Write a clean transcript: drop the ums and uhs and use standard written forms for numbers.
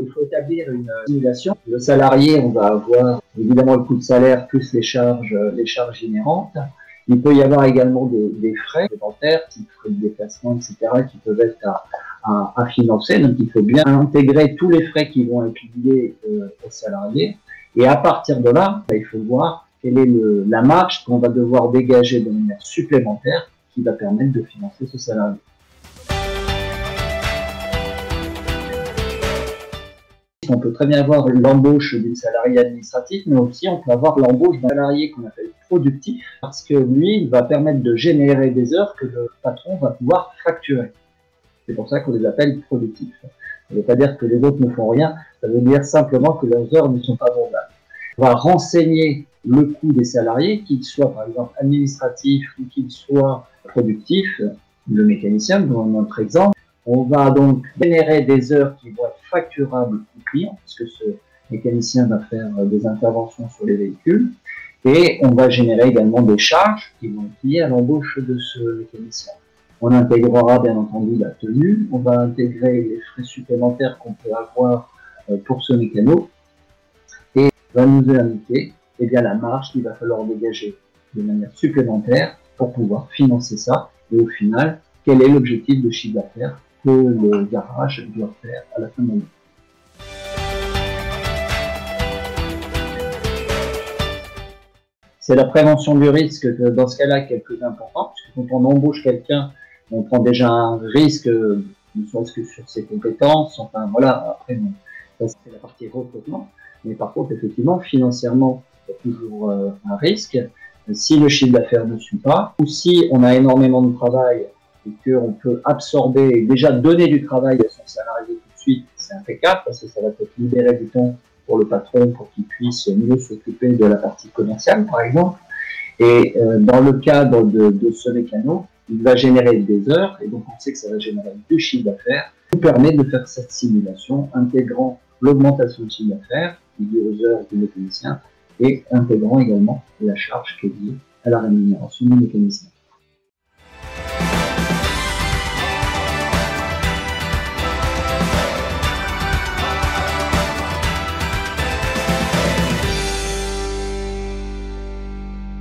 Il faut établir une simulation. Le salarié, on va avoir évidemment le coût de salaire plus les charges inhérentes. Il peut y avoir également des frais supplémentaires, type frais de déplacement, etc., qui peuvent être à financer. Donc il faut bien intégrer tous les frais qui vont être liés aux salariés. Et à partir de là, il faut voir quelle est la marge qu'on va devoir dégager de manière supplémentaire qui va permettre de financer ce salarié. On peut très bien avoir l'embauche d'une salariée administrative, mais aussi on peut avoir l'embauche d'un salarié qu'on appelle productif, parce que lui, il va permettre de générer des heures que le patron va pouvoir facturer. C'est pour ça qu'on les appelle productifs. Ça ne veut pas dire que les autres ne font rien, ça veut dire simplement que leurs heures ne sont pas vendables. On va renseigner le coût des salariés, qu'ils soient par exemple administratifs ou qu'ils soient productifs, le mécanicien dans notre exemple. On va donc générer des heures qui vont être facturables au client, puisque ce mécanicien va faire des interventions sur les véhicules. Et on va générer également des charges qui vont être liées à l'embauche de ce mécanicien. On intégrera bien entendu la tenue, on va intégrer les frais supplémentaires qu'on peut avoir pour ce mécano, et on va nous indiquer la marge qu'il va falloir dégager de manière supplémentaire pour pouvoir financer ça. Et au final, quel est l'objectif de chiffre d'affaires que le garage doit faire à la fin de l'année. C'est la prévention du risque, dans ce cas-là, qui est le plus important, parce que quand on embauche quelqu'un, on prend déjà un risque, ne serait-ce que sur ses compétences, enfin voilà, après, ça c'est la partie recrutement, mais par contre, effectivement, financièrement, il y a toujours un risque. Si le chiffre d'affaires ne suit pas, ou si on a énormément de travail, et qu'on peut absorber et déjà donner du travail à son salarié tout de suite, c'est impeccable parce que ça va peut-être libérer du temps pour le patron pour qu'il puisse mieux s'occuper de la partie commerciale, par exemple. Et dans le cadre de ce mécano, il va générer des heures, et donc on sait que ça va générer du chiffre d'affaires, qui nous permet de faire cette simulation, intégrant l'augmentation de chiffre d'affaires, liée aux heures du mécanicien, et intégrant également la charge qui est liée à la rémunération du mécanicien.